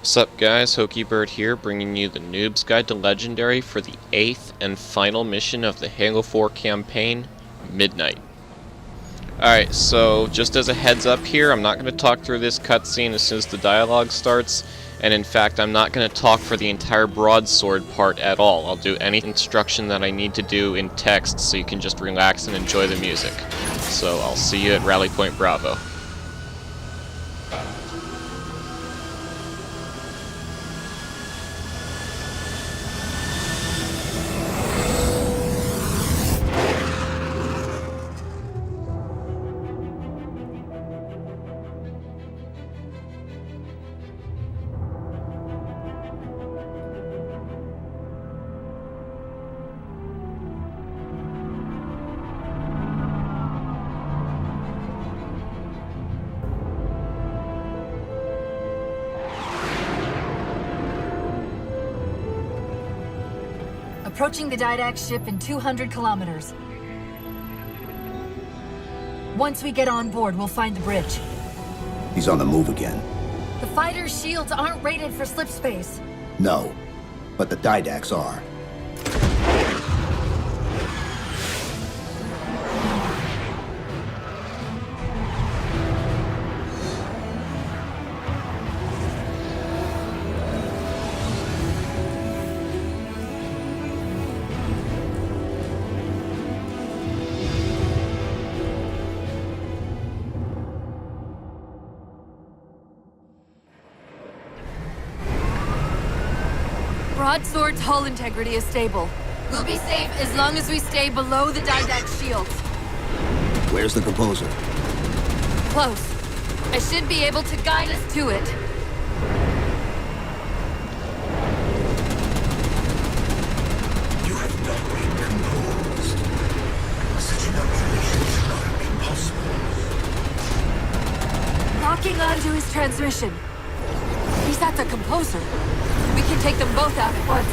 Sup guys, Hokey here, bringing you the Noob's Guide to Legendary for the 8th and final mission of the Halo 4 campaign, Midnight. Alright, so just as a heads up here, I'm not going to talk through this cutscene as soon as the dialogue starts, and in fact I'm not going to talk for the entire broadsword part at all. I'll do any instruction that I need to do in text so you can just relax and enjoy the music. So I'll see you at Rally Point Bravo. Approaching the Didact ship in 200 kilometers. Once we get on board, we'll find the bridge. He's on the move again. The fighter's shields aren't rated for slip space. No, but the Didacts are. Broadsword's hull integrity is stable. We'll be safe as long as we stay below the Didact shields. Where's the composer? Close. I should be able to guide us to it. You have not been composed. Such an operation should not have been possible. Locking onto his transmission. He's at the composer. We can take them both out at once.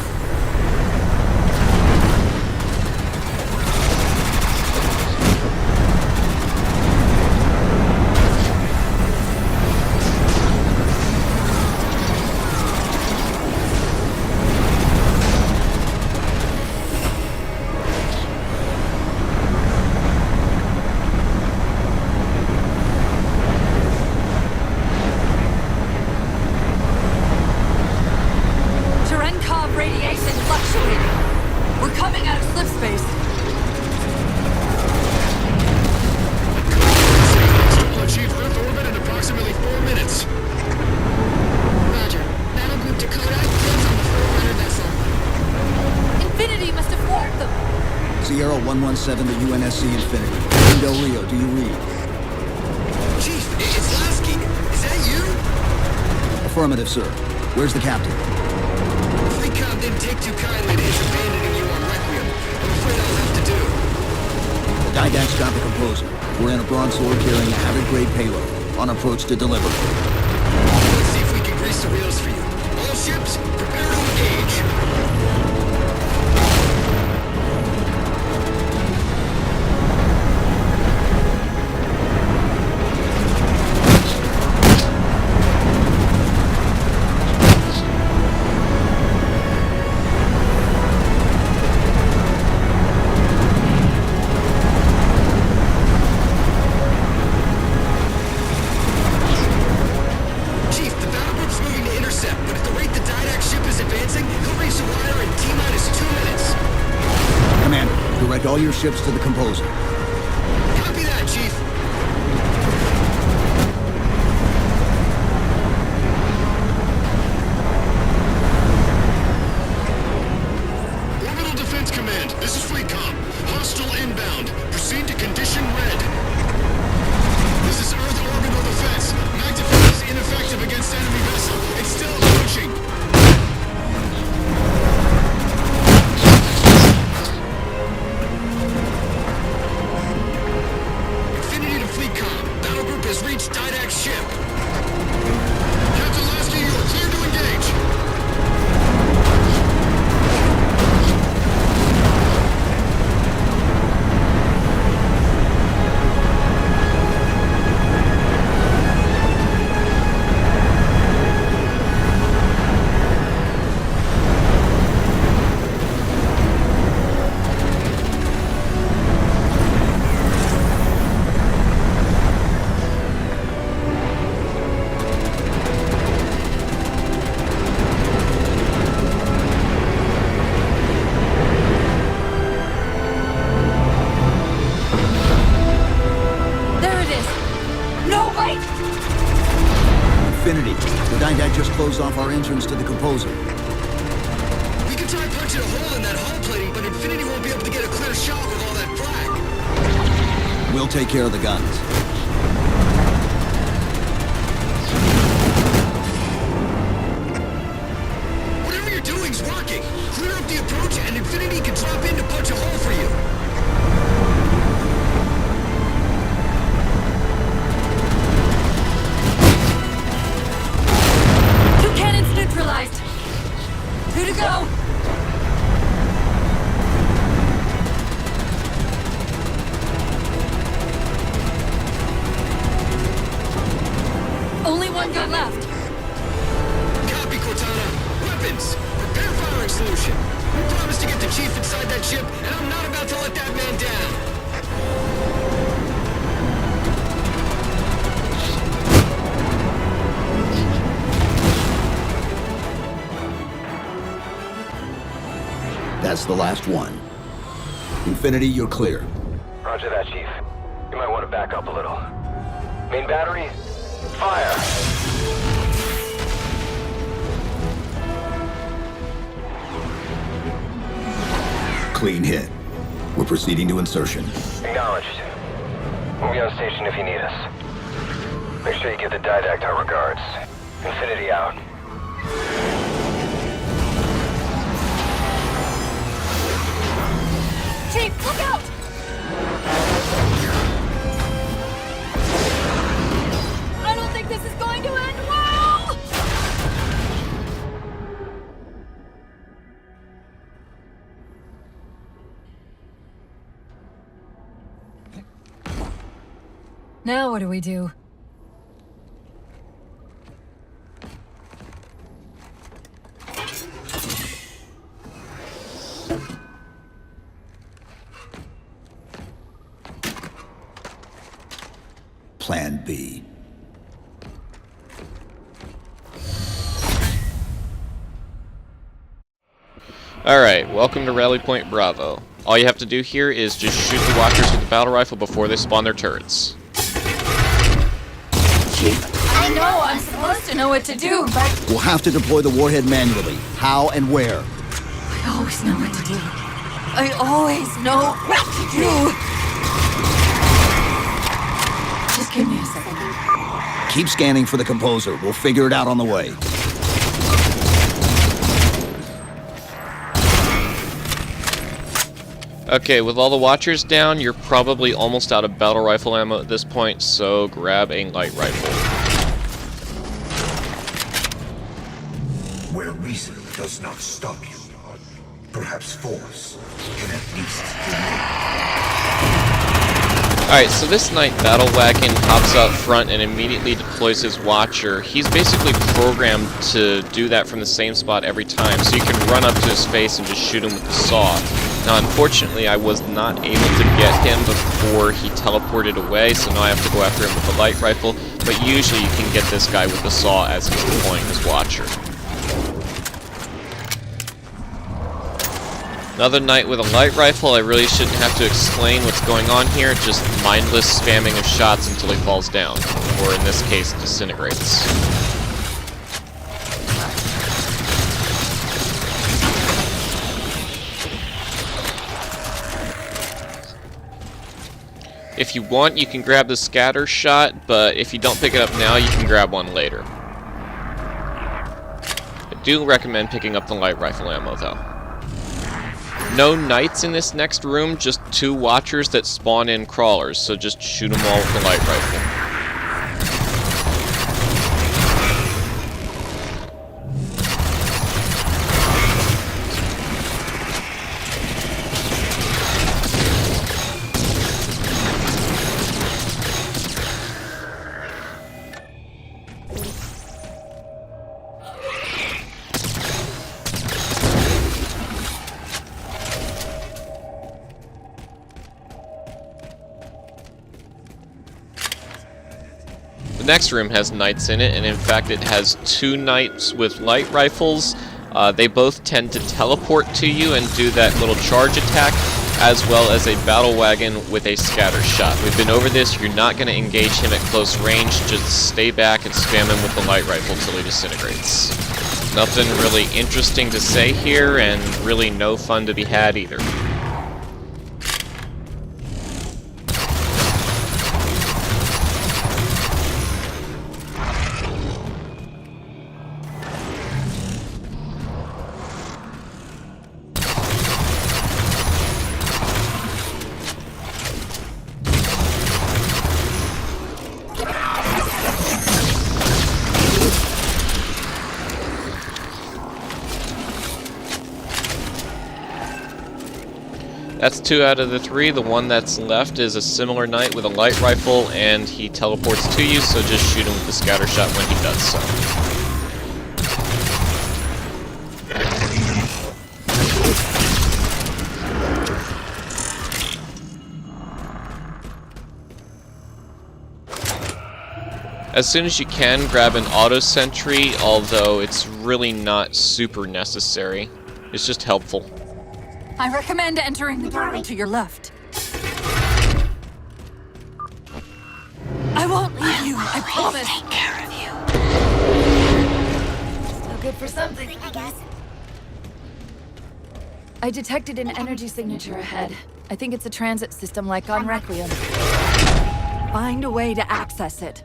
Radiation fluctuating. We're coming out of slip space. Achieve Earth orbit in approximately 4 minutes. Roger. Battle Group Dakota lands on the Forerunner vessel. Infinity must have warned them. Sierra 117 to UNSC Infinity. Del Rio, do you read? Chief, it's Lasky. Is that you? Affirmative, sir. Where's the captain? Recon didn't take too kindly to his abandoning you on Requiem. I'm afraid I'll have to do. The Didact's got the composer. We're in a broadsword carrying a Havoc-grade payload. On approach to deliver. Let's see if we can grease the wheels for you. All ships, prepare to engage. Direct all your ships to the composer. Copy that, Chief. Orbital Defense Command, this is Fleet Com. Hostile inbound. Proceed to condition red. This is Earth Orbital Defense. Magnify is ineffective against enemy vessel. It's still approaching. Infinity. The Didact just closed off our entrance to the composer. We can try punching a hole in that hull plating, but Infinity won't be able to get a clear shot with all that flak. We'll take care of the guns. Whatever you're doing's working. Clear up the approach, and Infinity can drop in to punch a hole for you. Two cannons neutralized. 2 to go. Only one gun left. Copy, Cortana. Weapons! Prepare firing solution. We promised to get the Chief inside that ship, and I'm not about to let that man down. That's the last one. Infinity, you're clear. Roger that, Chief. You might want to back up a little. Main battery, fire! Clean hit. We're proceeding to insertion. Acknowledged. We'll be on station if you need us. Make sure you give the Didact our regards. Infinity out. Chief, look out! I don't think this is going to end well! Now what do we do? Plan B. Alright, welcome to Rally Point Bravo. All you have to do here is just shoot the Watchers with the battle rifle before they spawn their turrets. I know I'm supposed to know what to do, but We'll have to deploy the warhead manually. How and where? I always know what to do. I always know what to do. Just give me a second. Keep scanning for the composer. We'll figure it out on the way. Okay, with all the Watchers down, you're probably almost out of battle rifle ammo at this point, so grab a light rifle. Where reason does not stop you, perhaps force can at least delay. Alright, so this Knight Battle Wagon hops out front and immediately deploys his Watcher. He's basically programmed to do that from the same spot every time, so you can run up to his face and just shoot him with the saw. Now, unfortunately, I was not able to get him before he teleported away, so now I have to go after him with the light rifle, but usually you can get this guy with the saw as he's deploying his Watcher. Another Knight with a light rifle. I really shouldn't have to explain what's going on here, just mindless spamming of shots until he falls down, or in this case, disintegrates. If you want, you can grab the scatter shot, but if you don't pick it up now, you can grab one later. I do recommend picking up the light rifle ammo, though. No Knights in this next room, just 2 Watchers that spawn in crawlers, so just shoot them all with the light rifle. The next room has Knights in it, and in fact it has 2 Knights with light rifles. They both tend to teleport to you and do that little charge attack. as well as a battle wagon with a scatter shot. We've been over this. You're not going to engage him at close range. Just stay back and spam him with the light rifle till he disintegrates. Nothing really interesting to say here, and really no fun to be had either. That's 2 out of the 3. The one that's left is a similar knight with a light rifle, and he teleports to you, so just shoot him with the scatter shot when he does so. As soon as you can, grab an auto sentry, although it's really not super necessary. It's just helpful. I recommend entering the doorway to your left. I won't leave you, I promise. Take care of you. Still good for something, I guess. I detected an energy signature ahead. I think it's a transit system like on Requiem. Find a way to access it.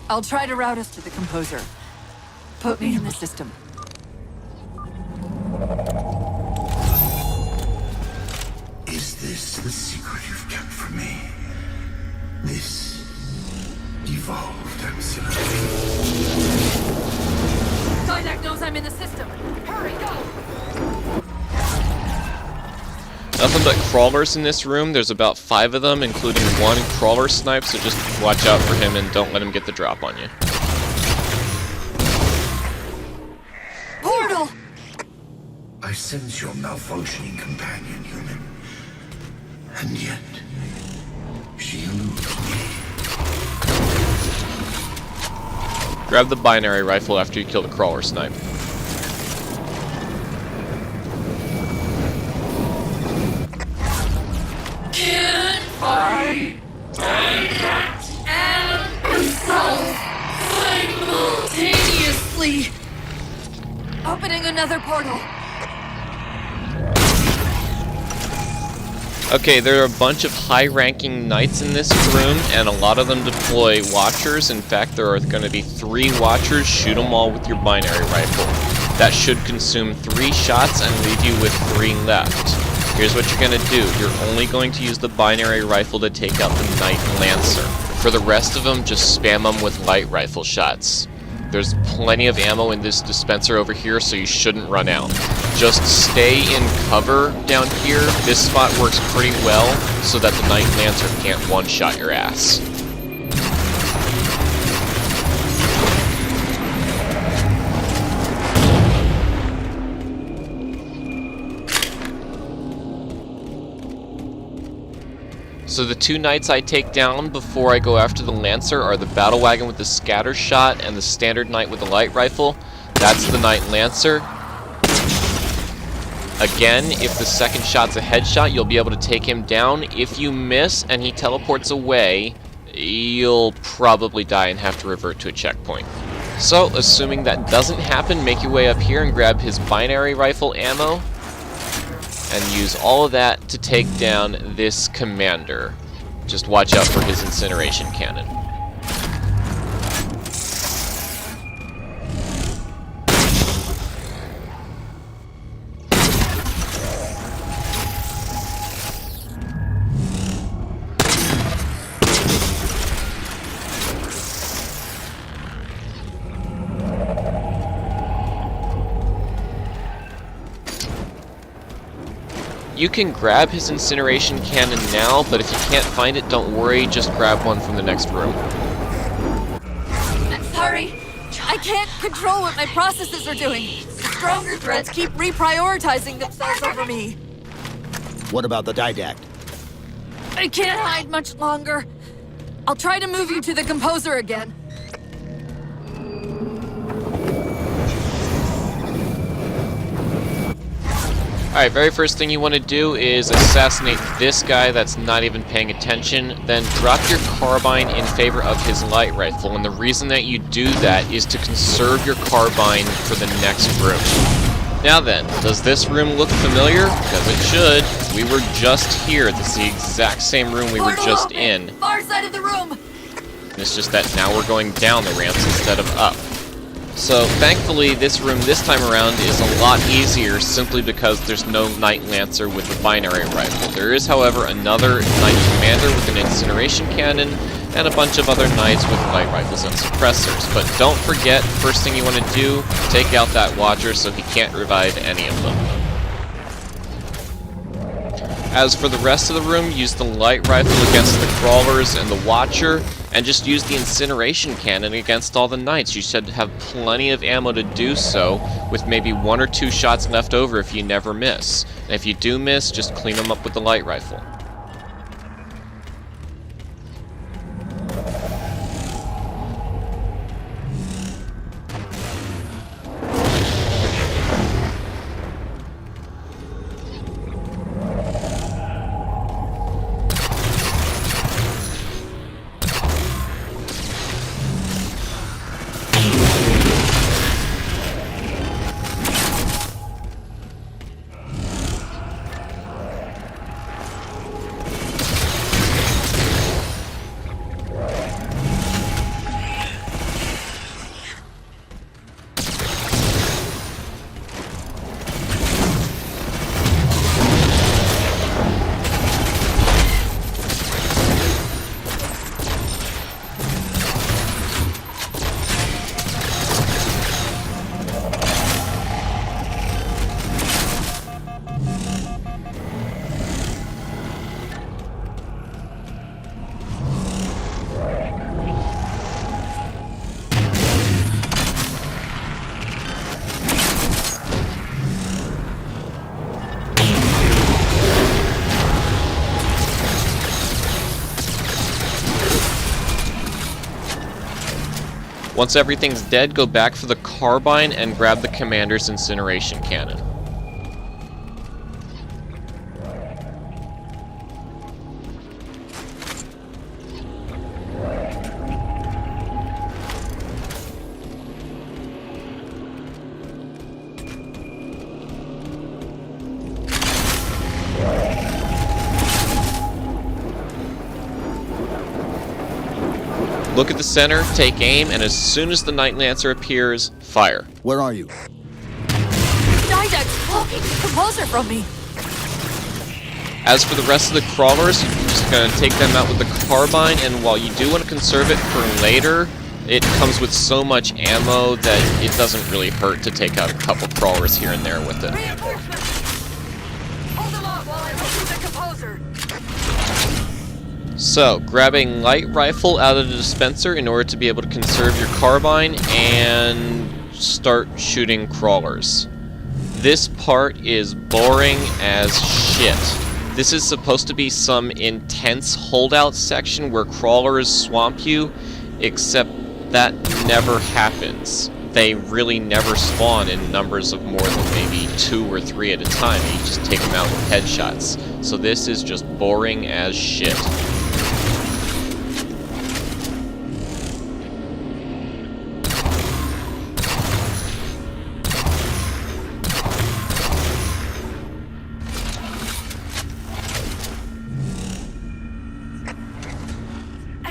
I'll try to route us to the composer. Put me in the system. Is this the secret you've kept from me? This evolved absolute. Didact knows I'm in the system. Hurry, go! Nothing but crawlers in this room. There's about 5 of them, including 1 crawler snipe, so just watch out for him and don't let him get the drop on you. Portal! I sense your malfunctioning companion, human. And yet, she eludes me. Grab the binary rifle after you kill the crawler snipe. Simultaneously! Opening another portal. Okay, there are a bunch of high-ranking knights in this room, and a lot of them deploy watchers. In fact, there are going to be 3 watchers. Shoot them all with your binary rifle. That should consume 3 shots and leave you with 3 left. Here's what you're going to do. You're only going to use the binary rifle to take out the Knight Lancer. For the rest of them, just spam them with light rifle shots. There's plenty of ammo in this dispenser over here, so you shouldn't run out. Just stay in cover down here. This spot works pretty well, so that the Knight Lancer can't one-shot your ass. So the 2 knights I take down before I go after the Lancer are the battle wagon with the scatter shot and the standard knight with the light rifle. That's the Knight Lancer. Again, if the second shot's a headshot, you'll be able to take him down. If you miss and he teleports away, you'll probably die and have to revert to a checkpoint. So, assuming that doesn't happen, make your way up here and grab his binary rifle ammo and use all of that to take down this commander. Just watch out for his incineration cannon. You can grab his incineration cannon now, but if you can't find it, don't worry, just grab one from the next room. I'm sorry. I can't control what my processes are doing. Stronger threats keep reprioritizing themselves over me. What about the Didact? I can't hide much longer. I'll try to move you to the composer again. Alright, very first thing you want to do is assassinate this guy that's not even paying attention, then drop your carbine in favor of his light rifle, and the reason that you do that is to conserve your carbine for the next room. Now then, does this room look familiar? Because it should. We were just here. This is the exact same room we were just in. Far side of the room! It's just that now we're going down the ramps instead of up. So, thankfully, this room this time around is a lot easier simply because there's no Knight Lancer with the binary rifle. There is, however, another Knight Commander with an incineration cannon, and a bunch of other Knights with light rifles and suppressors. But don't forget, first thing you want to do, take out that Watcher so he can't revive any of them. As for the rest of the room, use the light rifle against the crawlers and the Watcher, and just use the incineration cannon against all the Knights. You should have plenty of ammo to do so, with maybe 1 or 2 shots left over if you never miss. And if you do miss, just clean them up with the light rifle. Once everything's dead, go back for the carbine and grab the commander's incineration cannon. Look at the center, take aim, and as soon as the Knight Lancer appears, fire. Where are you? Didact's blocking the composer from me! As for the rest of the crawlers, you're just going to take them out with the carbine, and while you do want to conserve it for later, it comes with so much ammo that it doesn't really hurt to take out a couple crawlers here and there with it. Hold them off while I remove the composer. So, grab a light rifle out of the dispenser in order to be able to conserve your carbine, and start shooting crawlers. This part is boring as shit. This is supposed to be some intense holdout section where crawlers swamp you, except that never happens. They really never spawn in numbers of more than maybe 2 or 3 at a time, and you just take them out with headshots. So this is just boring as shit.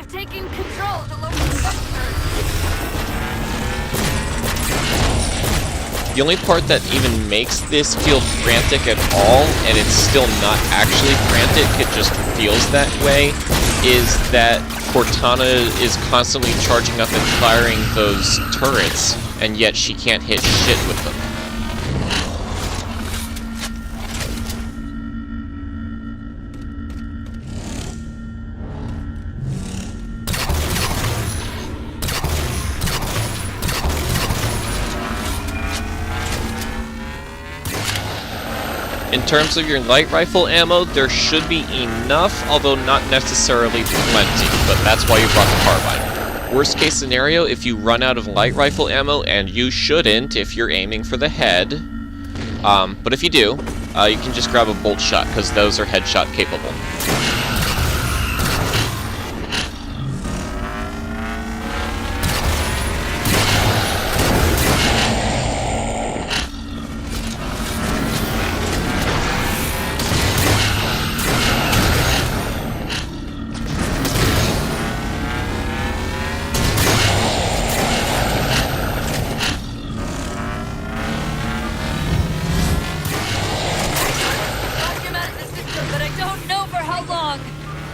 Taking control of the local structure. The only part that even makes this feel frantic at all, and it's still not actually frantic, it just feels that way, is that Cortana is constantly charging up and firing those turrets, and yet she can't hit shit with them. In terms of your light rifle ammo, there should be enough, although not necessarily plenty, but that's why you brought the carbine. Worst case scenario, if you run out of light rifle ammo, and you shouldn't if you're aiming for the head, But if you do, you can just grab a bolt shot, because those are headshot capable.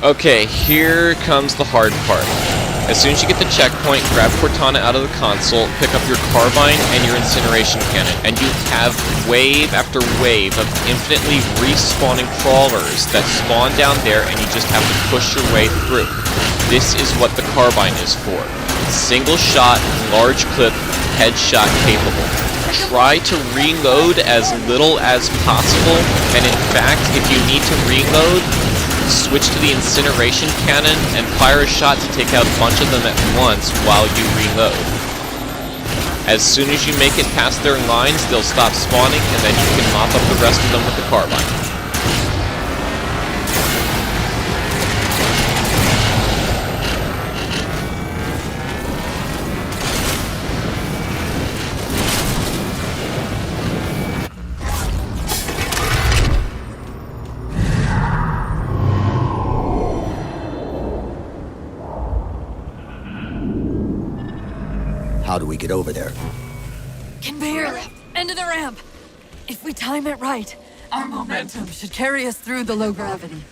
Okay, here comes the hard part. As soon as you get the checkpoint, grab Cortana out of the console, pick up your carbine and your incineration cannon, and you have wave after wave of infinitely respawning crawlers that spawn down there, and you just have to push your way through. This is what the carbine is for. Single shot, large clip, headshot capable. Try to reload as little as possible, and in fact, if you need to reload, switch to the incineration cannon and fire a shot to take out a bunch of them at once while you reload. As soon as you make it past their lines, they'll stop spawning, and then you can mop up the rest of them with the carbine. How do we get over there? Conveyor lift, end of the ramp. If we time it right, our momentum should carry us through the low gravity.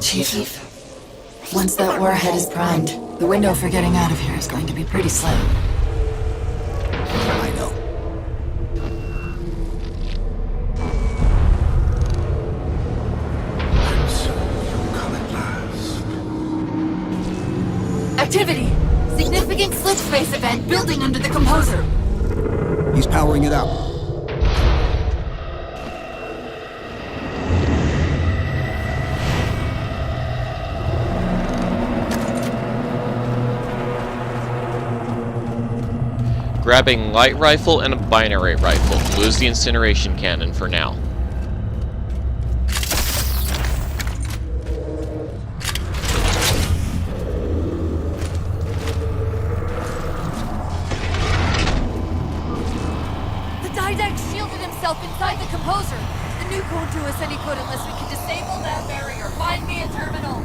Chief, once that warhead is primed, the window for getting out of here is going to be pretty slim. I know. Activity! Significant slip space event building under the composer. He's powering it up. Grabbing light rifle and a binary rifle. Lose the incineration cannon for now. Didact shielded himself inside the composer. The nuke won't do us any good unless we can disable that barrier. Find me a terminal.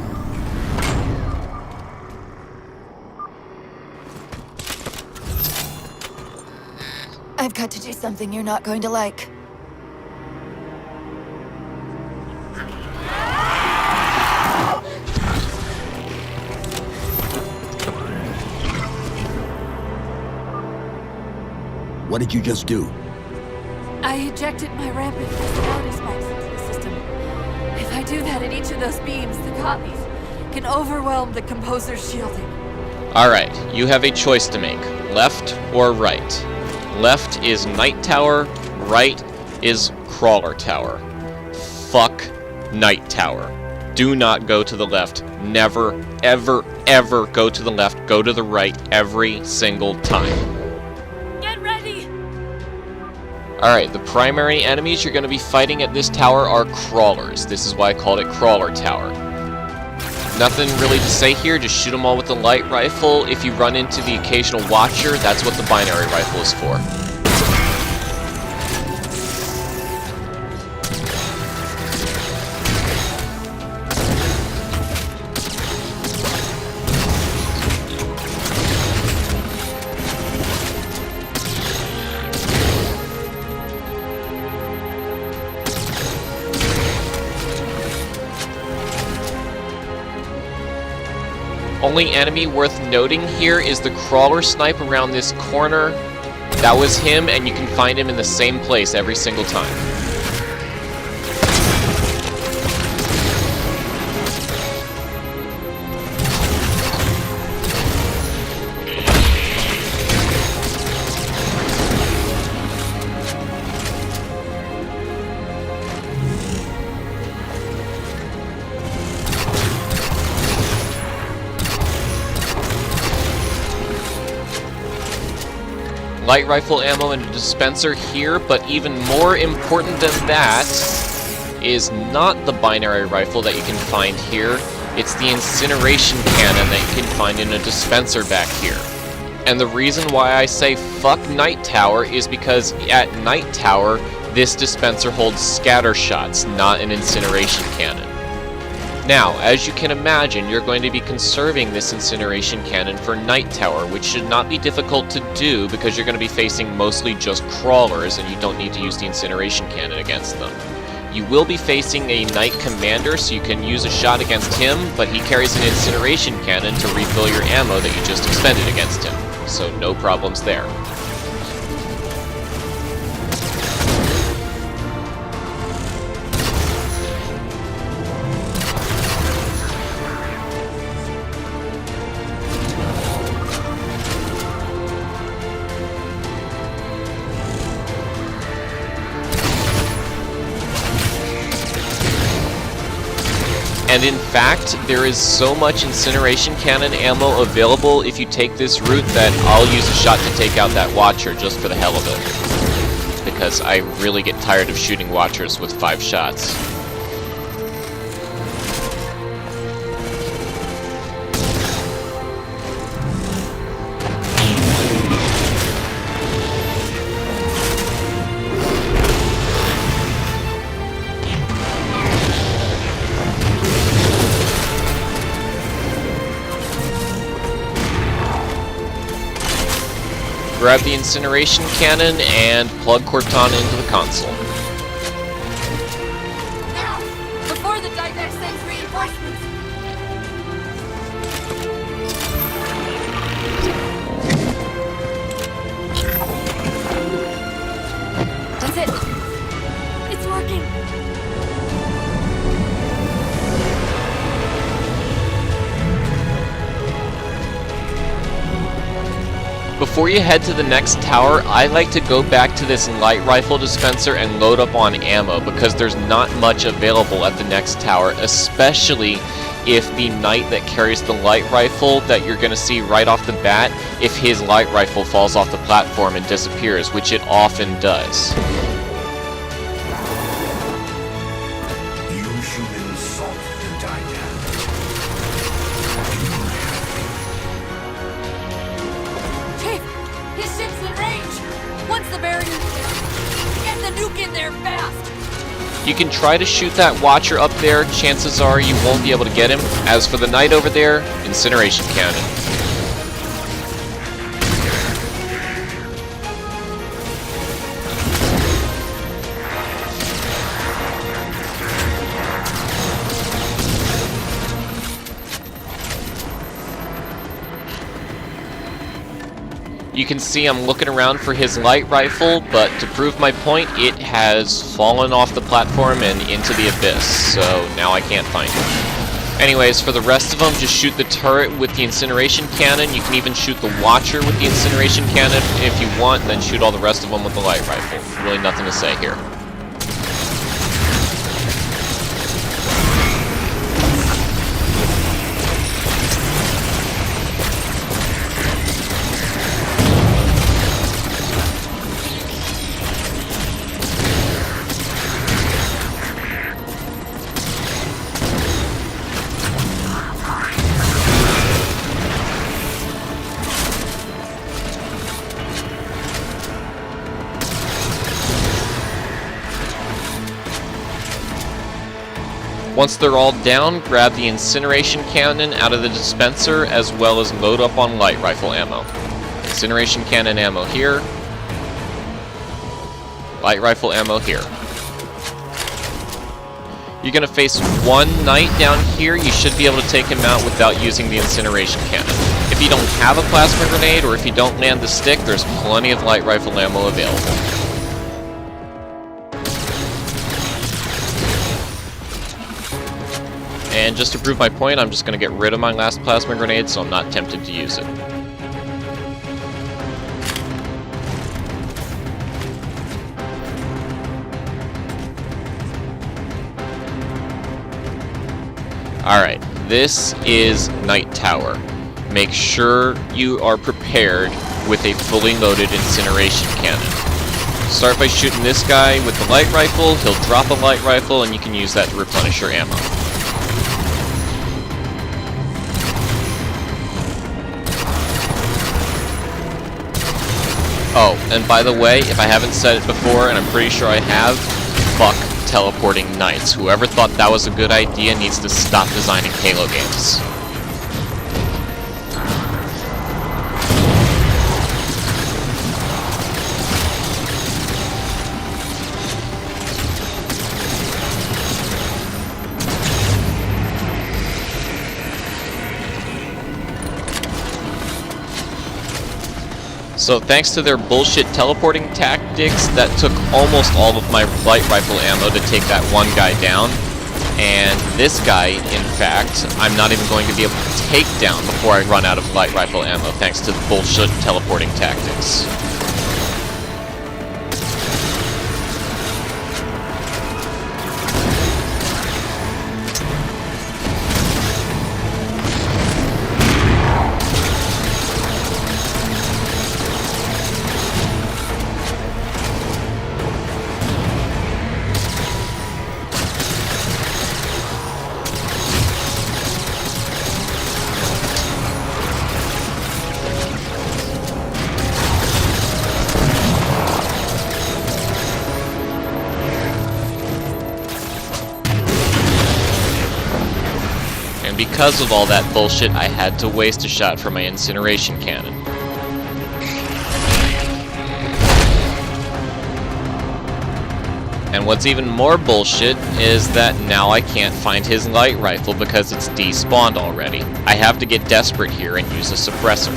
I've got to do something you're not going to like. What did you just do? I ejected my rampant personality spikes into the system. If I do that in each of those beams, the copies can overwhelm the composer's shielding. Alright, you have a choice to make. Left or right. Left is Night Tower, right is Crawler Tower. Fuck Night Tower. Do not go to the left. Never, ever, ever go to the left. Go to the right every single time. Alright, the primary enemies you're going to be fighting at this tower are crawlers. This is why I called it Crawler Tower. Nothing really to say here, just shoot them all with the light rifle. If you run into the occasional watcher, that's what the binary rifle is for. Only enemy worth noting here is the crawler snipe around this corner. That was him, and you can find him in the same place every single time. light rifle ammo and a dispenser here, but even more important than that is not the binary rifle that you can find here. It's the incineration cannon that you can find in a dispenser back here. And the reason why I say fuck Night Tower is because at Night Tower, this dispenser holds scatter shots, not an incineration cannon. Now, as you can imagine, you're going to be conserving this incineration cannon for Night Tower, which should not be difficult to do because you're going to be facing mostly just crawlers and you don't need to use the incineration cannon against them. You will be facing a Knight Commander, so you can use a shot against him, but he carries an incineration cannon to refill your ammo that you just expended against him, so no problems there. And in fact, there is so much incineration cannon ammo available if you take this route that I'll use a shot to take out that Watcher just for the hell of it. Because I really get tired of shooting Watchers with 5 shots. Grab the incineration cannon and plug Corton into the console. Now! Before the Didact sends reinforcements! That's it! It's working! Before you head to the next tower, I like to go back to this light rifle dispenser and load up on ammo because there's not much available at the next tower, especially if the knight that carries the light rifle that you're going to see right off the bat, if his light rifle falls off the platform and disappears, which it often does. You should insult the Didact. Chief! His ship's in range! Once the barrier... Get the nuke in there fast! You can try to shoot that Watcher up there, chances are you won't be able to get him. As for the knight over there, incineration cannon. You can see I'm looking around for his light rifle, but to prove my point, it has fallen off the platform and into the abyss, so now I can't find it. Anyways, for the rest of them, just shoot the turret with the incineration cannon. You can even shoot the Watcher with the incineration cannon if you want, and then shoot all the rest of them with the light rifle. Really nothing to say here. Once they're all down, grab the incineration cannon out of the dispenser, as well as load up on light rifle ammo. Incineration cannon ammo here. Light rifle ammo here. You're going to face one knight down here. You should be able to take him out without using the incineration cannon. If you don't have a plasma grenade, or if you don't land the stick, there's plenty of light rifle ammo available. And just to prove my point, I'm just going to get rid of my last plasma grenade, so I'm not tempted to use it. Alright, this is Night Tower. make sure you are prepared with a fully loaded incineration cannon. Start by shooting this guy with the light rifle, he'll drop a light rifle, and you can use that to replenish your ammo. Oh, and by the way, if I haven't said it before, and I'm pretty sure I have, fuck teleporting knights. Whoever thought that was a good idea needs to stop designing Halo games. So thanks to their bullshit teleporting tactics, that took almost all of my light rifle ammo to take that one guy down. And this guy, in fact, I'm not even going to be able to take down before I run out of light rifle ammo, thanks to the bullshit teleporting tactics. Because of all that bullshit, I had to waste a shot for my incineration cannon. And what's even more bullshit is that now I can't find his light rifle because it's despawned already. I have to get desperate here and use a suppressor.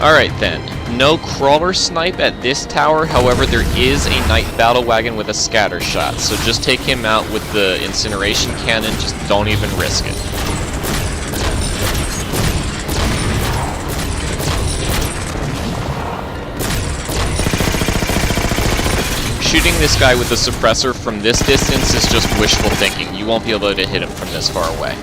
Alright then, no crawler snipe at this tower, however there is a night battle wagon with a scatter shot, so just take him out with the incineration cannon, just don't even risk it. Shooting this guy with the suppressor from this distance is just wishful thinking, you won't be able to hit him from this far away.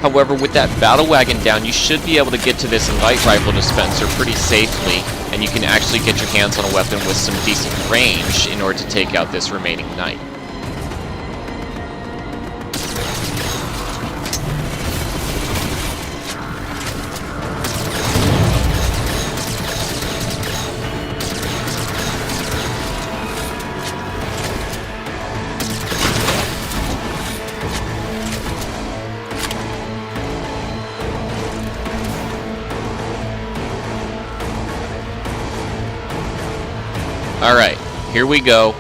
However, with that battle wagon down, you should be able to get to this light rifle dispenser pretty safely, and you can actually get your hands on a weapon with some decent range in order to take out this remaining knight. Alright, here we go.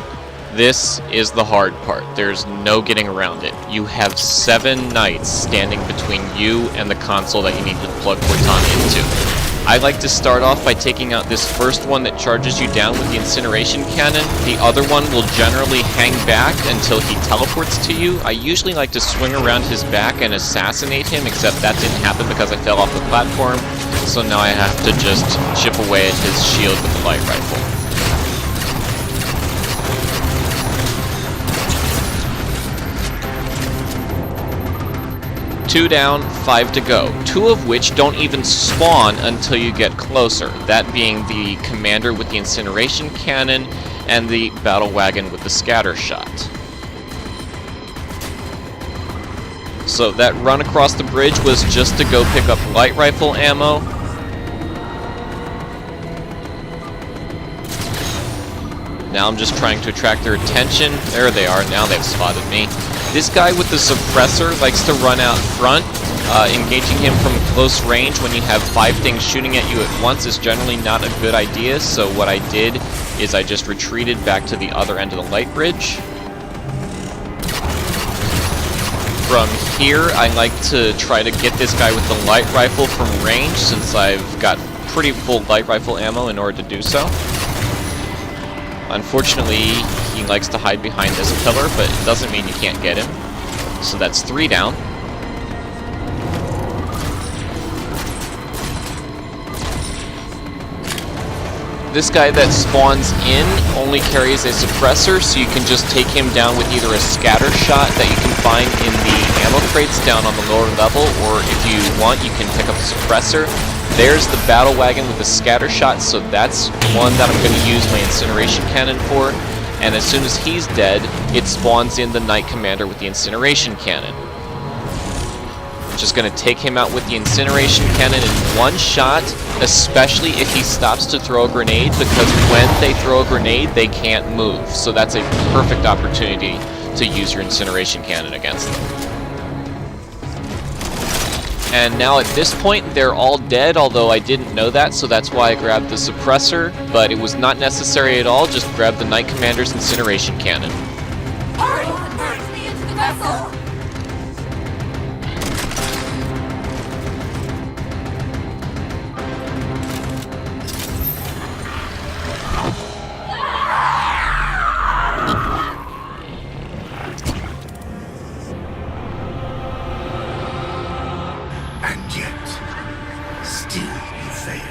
This is the hard part. There's no getting around it. You have 7 knights standing between you and the console that you need to plug Cortana into. I like to start off by taking out this first one that charges you down with the incineration cannon. The other one will generally hang back until he teleports to you. I usually like to swing around his back and assassinate him, except that didn't happen because I fell off the platform. So now I have to just chip away at his shield with the light rifle. Two down, 5 to go. 2 of which don't even spawn until you get closer. That being the commander with the incineration cannon and the battle wagon with the scatter shot. So that run across the bridge was just to go pick up light rifle ammo. Now I'm just trying to attract their attention. There they are, now they've spotted me. This guy with the suppressor likes to run out front. Engaging him from close range when you have 5 things shooting at you at once is generally not a good idea, so what I did is I just retreated back to the other end of the light bridge. From here, I like to try to get this guy with the light rifle from range, since I've got pretty full light rifle ammo in order to do so. Unfortunately, he likes to hide behind this pillar, but it doesn't mean you can't get him. So that's 3 down. This guy that spawns in only carries a suppressor, so you can just take him down with either a scatter shot that you can find in the ammo crates down on the lower level, or if you want, you can pick up a suppressor. There's the battle wagon with the scatter shot, so that's one that I'm going to use my incineration cannon for. And as soon as he's dead, it spawns in the Knight Commander with the incineration cannon. I'm just going to take him out with the incineration cannon in one shot, especially if he stops to throw a grenade, because when they throw a grenade, they can't move. So that's a perfect opportunity to use your incineration cannon against them. And now at this point, they're all dead, although I didn't know that, so that's why I grabbed the suppressor, but it was not necessary at all, just grab the Knight Commander's incineration cannon. Hurry! Merge me into the vessel! And yet, still you fail.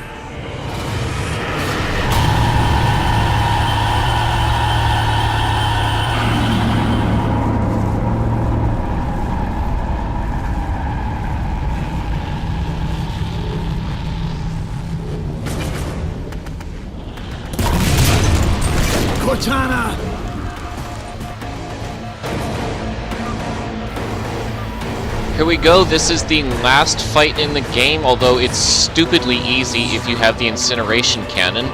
Cortana! Here we go, this is the last fight in the game, although it's stupidly easy if you have the incineration cannon.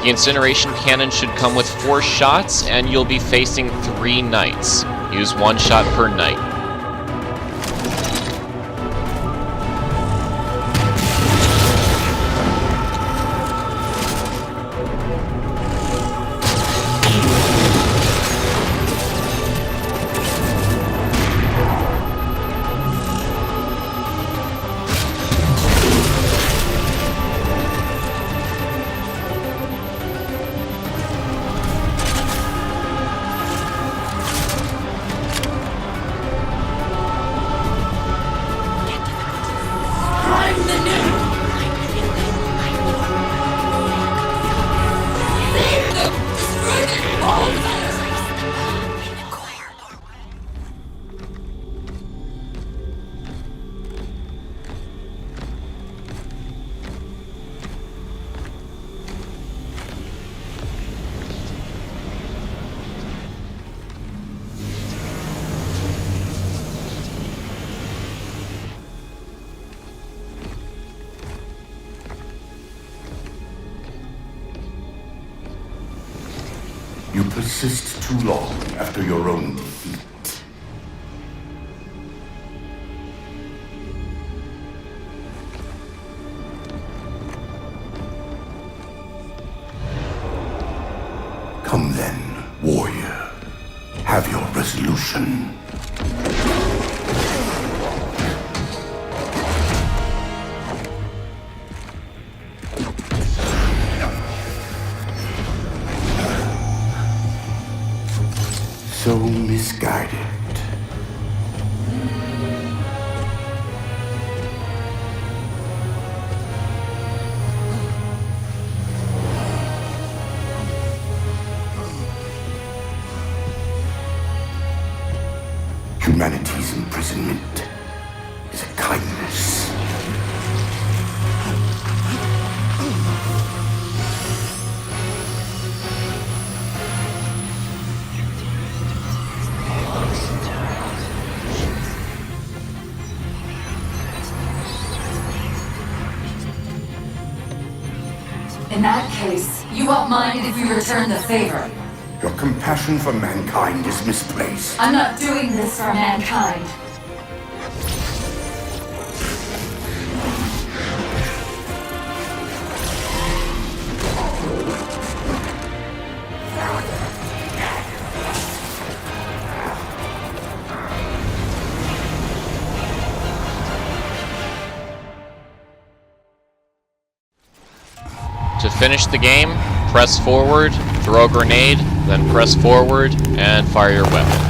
The incineration cannon should come with 4 shots, and you'll be facing 3 knights. Use 1 shot per knight. You persist too long after your own defeat. Come then, warrior. Have your resolution. So misguided. Humanity's imprisonment is a kindness. In that case, you won't mind if we return the favor. Your compassion for mankind is misplaced. I'm not doing this for mankind. To finish the game, press forward, throw a grenade, then press forward, and fire your weapon.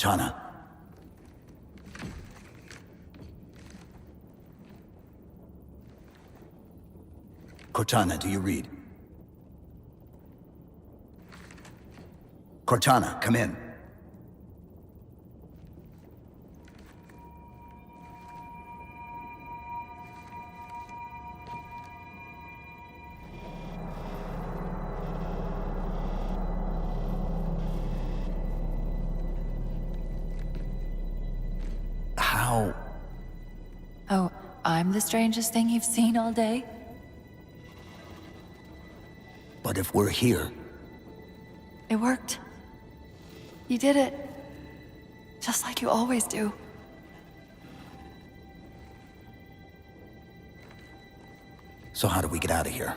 Cortana. Cortana, do you read? Cortana, come in. How? Oh, I'm the strangest thing you've seen all day? But if we're here, It worked. You did it. Just like you always do. so how do we get out of here?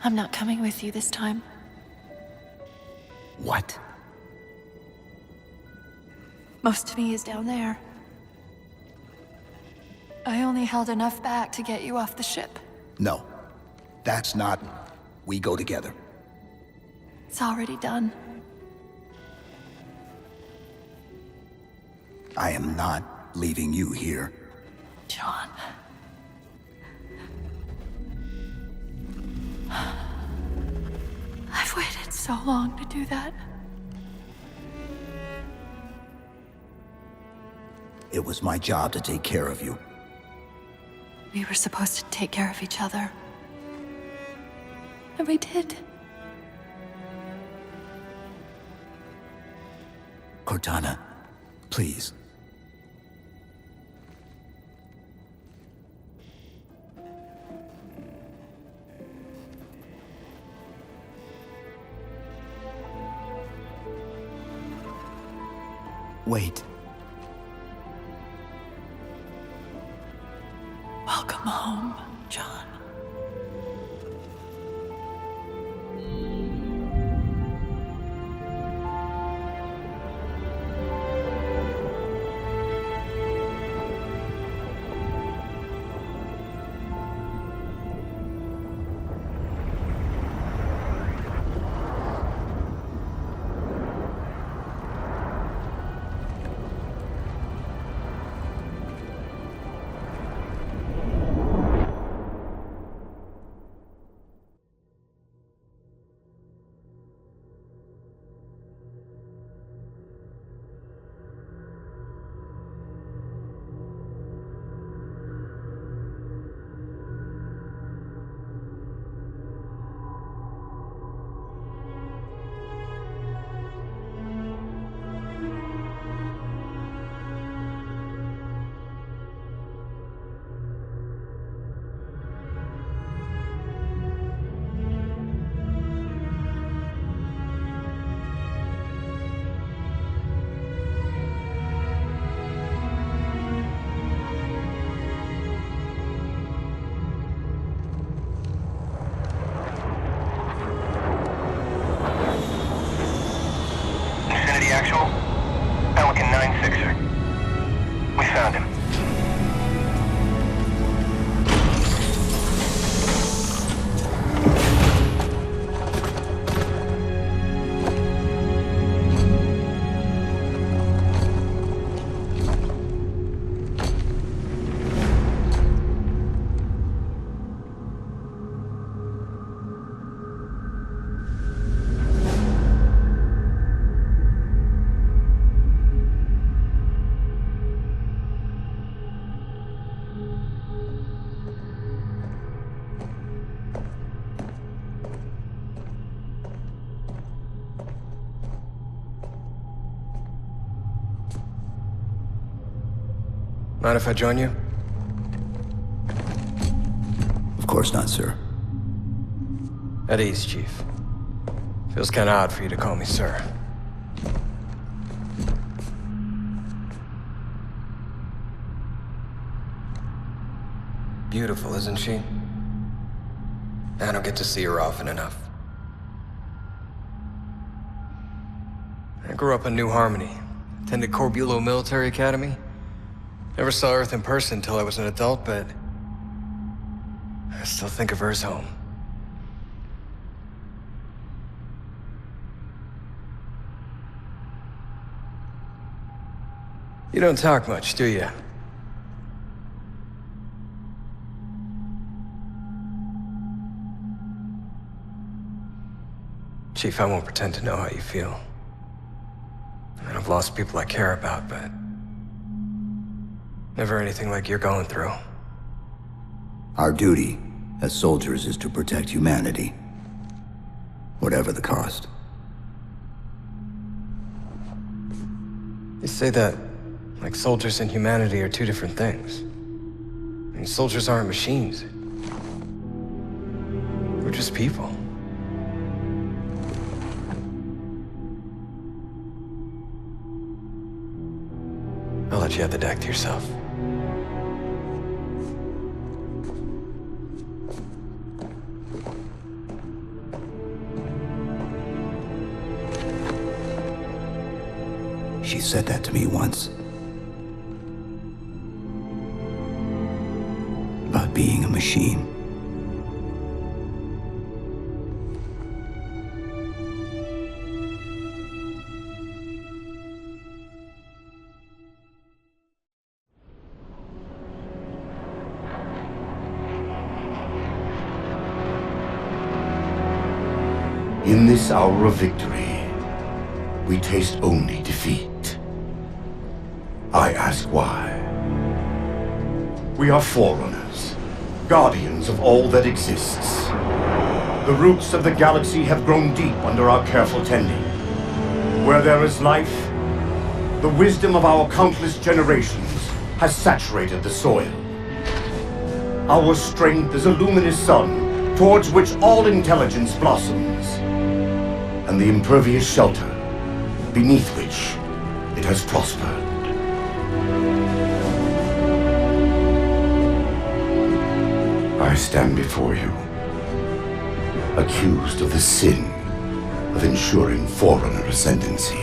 I'm not coming with you this time. What? Most of me is down there. I only held enough back to get you off the ship. No. That's not... We go together. It's already done. I am not leaving you here. John. I've waited so long to do that. It was my job to take care of you. We were supposed to take care of each other. And we did. Cortana, please. Wait. Welcome home, John. Actual? Pelican 9-6er. We found him. Mind if I join you? Of course not, sir. At ease, Chief. Feels kinda odd for you to call me sir. Beautiful, isn't she? I don't get to see her often enough. I grew up in New Harmony. Attended Corbulo Military Academy. Never saw Earth in person until I was an adult, but I still think of her as home. You don't talk much, do you? Chief, I won't pretend to know how you feel. I mean, I've lost people I care about, but never anything like you're going through. Our duty as soldiers is to protect humanity, whatever the cost. You say that like soldiers and humanity are two different things. I mean, soldiers aren't machines. We're just people. I'll let you have the deck to yourself. She said that to me once. About being a machine. In this hour of victory, we taste only defeat. I ask why. We are forerunners, guardians of all that exists. The roots of the galaxy have grown deep under our careful tending. Where there is life, the wisdom of our countless generations has saturated the soil. Our strength is a luminous sun towards which all intelligence blossoms, and the impervious shelter beneath which it has prospered. I stand before you, accused of the sin of ensuring Forerunner ascendancy,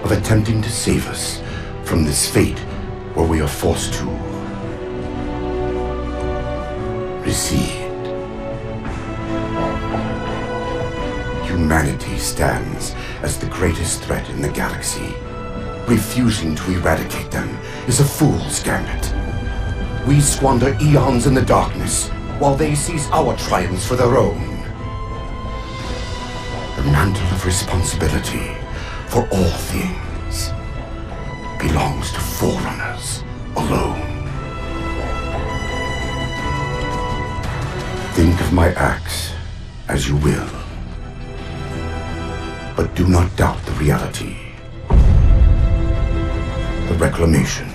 of attempting to save us from this fate where we are forced to recede. Humanity stands as the greatest threat in the galaxy. Refusing to eradicate them is a fool's gambit. We squander eons in the darkness, while they seize our triumphs for their own. The mantle of responsibility for all things belongs to Forerunners alone. Think of my acts as you will, but do not doubt the reality. The reclamation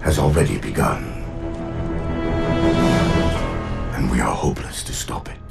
has already begun, and we are hopeless to stop it.